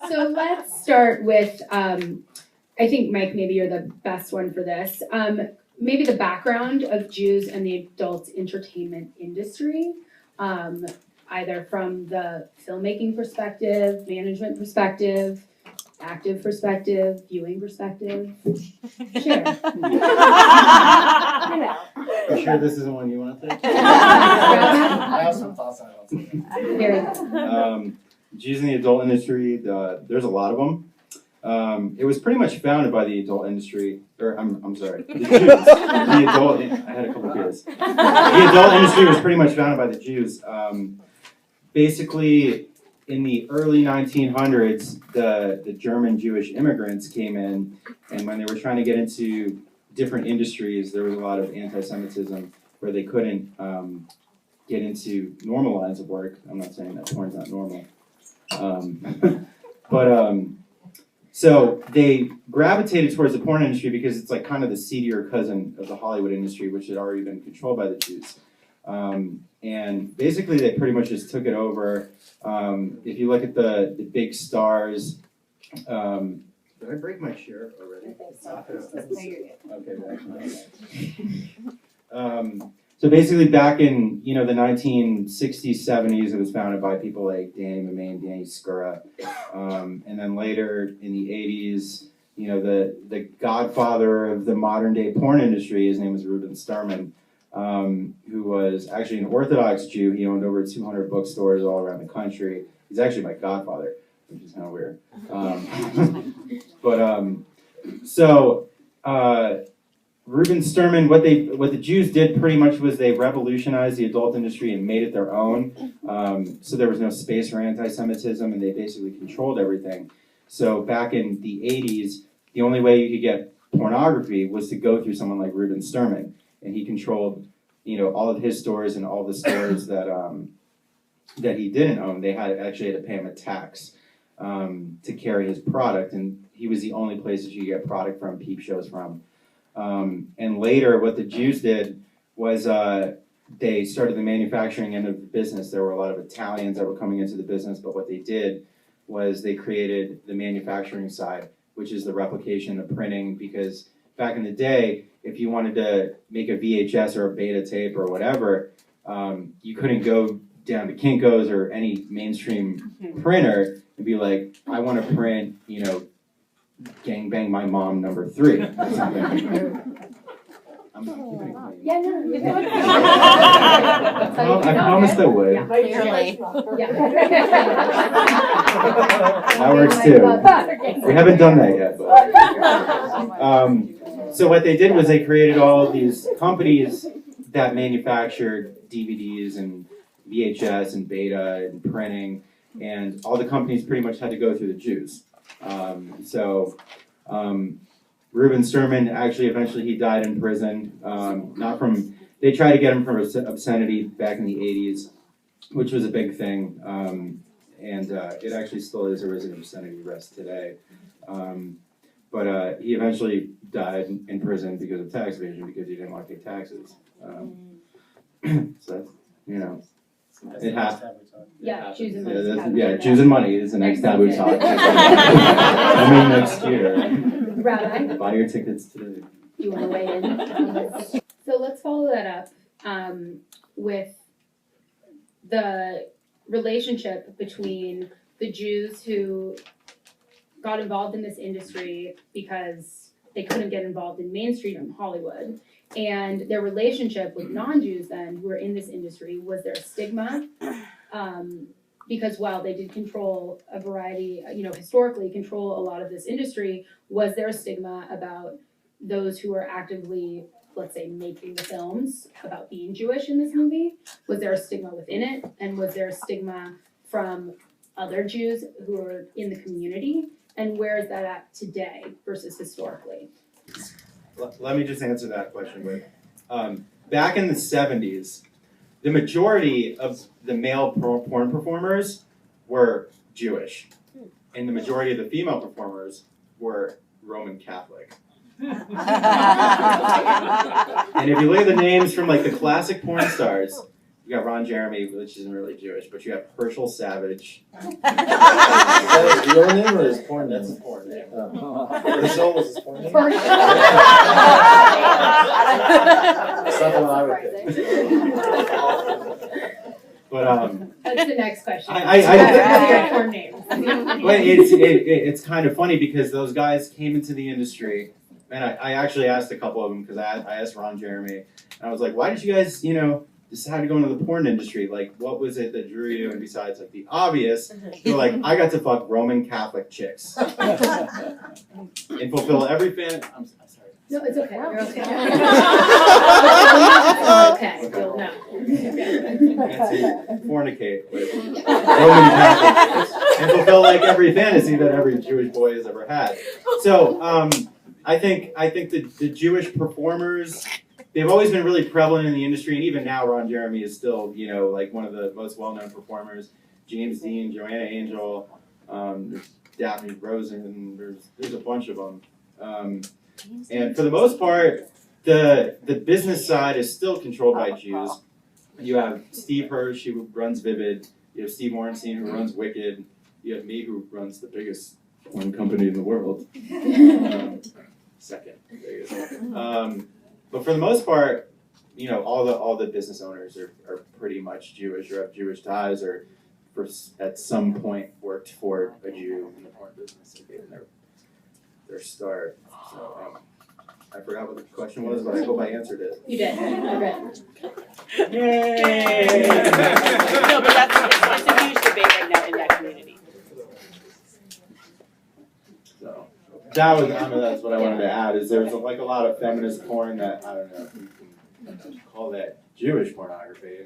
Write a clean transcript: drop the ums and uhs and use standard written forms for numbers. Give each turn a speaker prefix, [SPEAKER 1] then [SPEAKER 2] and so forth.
[SPEAKER 1] So let's start with, I think, Mike, maybe you're the best one for this. Maybe the background of Jews and the adult entertainment industry, either from the filmmaking perspective, management perspective, active perspective, viewing perspective. Share.
[SPEAKER 2] You sure this isn't one you want to take?
[SPEAKER 3] I have some thoughts on it.
[SPEAKER 1] Here.
[SPEAKER 2] Jews in the adult industry, there's a lot of them. It was pretty much founded by the adult industry, or I'm sorry, the Jews. The adult, I had a couple beers. The adult industry was pretty much founded by the Jews. Basically, in the early 1900s, the German Jewish immigrants came in, and when they were trying to get into different industries, there was a lot of anti-Semitism where they couldn't get into normal lines of work. I'm not saying that porn's not normal. So they gravitated towards the porn industry because it's like kind of the seedier cousin of the Hollywood industry, which had already been controlled by the Jews. And basically they pretty much just took it over. If you look at the big stars, did I break my chair already? Okay. So basically back in, the 1960s, 70s, it was founded by people like Danny Mamet, Danny Skura. And then later in the 80s, the godfather of the modern day porn industry, his name was Reuben Sterman, who was actually an Orthodox Jew. He owned over 200 bookstores all around the country. He's actually my godfather, which is kind of weird. Reuben Sterman, what the Jews did pretty much was they revolutionized the adult industry and made it their own. So there was no space for anti-Semitism, and they basically controlled everything. So back in the 80s, the only way you could get pornography was to go through someone like Reuben Sterman, and he controlled, all of his stores and all the stores that he didn't own. They actually had to pay him a tax to carry his product, and he was the only place that you could get product from, peep shows from. And later, what the Jews did was they started the manufacturing end of the business. There were a lot of Italians that were coming into the business, but what they did was they created the manufacturing side, which is the replication, the printing, because back in the day, if you wanted to make a VHS or a beta tape or whatever, you couldn't go down to Kinko's or any mainstream printer and be like, I want to print, Gang Bang My Mom #3 or something. I'm keeping it clean.
[SPEAKER 1] Yeah, no.
[SPEAKER 2] I promised I would.
[SPEAKER 1] Yeah.
[SPEAKER 4] Clearly.
[SPEAKER 2] That works too. We haven't done that yet. But. So what they did was they created all of these companies that manufactured DVDs and VHS and beta and printing, and all the companies pretty much had to go through the Jews. Reuben Sterman, actually, eventually he died in prison. They tried to get him from obscenity back in the 80s, which was a big thing. And it actually still is. There is an obscenity arrest today. But he eventually died in prison because of tax evasion, because he didn't want to pay taxes. So that's, it happened.
[SPEAKER 1] Yeah, Jews and money.
[SPEAKER 2] Yeah, Jews and money is the next taboo talk. I mean, next year.
[SPEAKER 1] Rabbi,
[SPEAKER 2] Buy your tickets today.
[SPEAKER 1] you want to weigh in on this? So let's follow that up with the relationship between the Jews who got involved in this industry because they couldn't get involved in mainstream Hollywood, and their relationship with non-Jews then who were in this industry. Was there a stigma? Because while they did control a variety, historically control a lot of this industry, was there a stigma about those who were actively, let's say, making the films about being Jewish in this movie? Was there a stigma within it? And was there a stigma from other Jews who were in the community? And where is that at today versus historically?
[SPEAKER 2] Let me just answer that question with, back in the 70s, the majority of the male porn performers were Jewish, and the majority of the female performers were Roman Catholic. And if you look at the names from like the classic porn stars, You got Ron Jeremy, which isn't really Jewish, but you have Herschel Savage.
[SPEAKER 3] Is that his real name or his porn name?
[SPEAKER 2] That's his porn name.
[SPEAKER 3] Herschel was his porn name?
[SPEAKER 1] For
[SPEAKER 3] That's not the one I would pick.
[SPEAKER 2] But
[SPEAKER 1] That's the next question.
[SPEAKER 2] I
[SPEAKER 1] Your porn names.
[SPEAKER 2] but it's kind of funny because those guys came into the industry, and I actually asked a couple of them because I asked Ron Jeremy, and I was like, why did you guys, decide to go into the porn industry? Like, what was it that drew you? And besides, like, the obvious, they're like, I got to fuck Roman Catholic chicks and fulfill every I'm sorry.
[SPEAKER 1] No, it's okay. You're okay. Okay, you'll know.
[SPEAKER 2] Fornicate with Roman Catholics and fulfill like every fantasy that every Jewish boy has ever had. So I think the Jewish performers, they've always been really prevalent in the industry, and even now Ron Jeremy is still like one of the most well-known performers. James Dean, Joanna Angel, there's Daphne Rosen, there's a bunch of them. And for the most part, the business side is still controlled by Jews. You have Steve Hirsch, who runs Vivid. You have Steve Orenstein, who runs Wicked. You have me, who runs the biggest porn company in the world. Second biggest. But for the most part, all the business owners are pretty much Jewish or have Jewish ties or at some point worked for a Jew in the porn business and gave them their start. So I forgot what the question was, but I hope I answered it.
[SPEAKER 1] You did. You're good.
[SPEAKER 2] Yay!
[SPEAKER 4] No, but it's a huge debate right now in that community.
[SPEAKER 2] So that's what I wanted to add. Is there's like a lot of feminist porn that I don't know if you can call that Jewish pornography.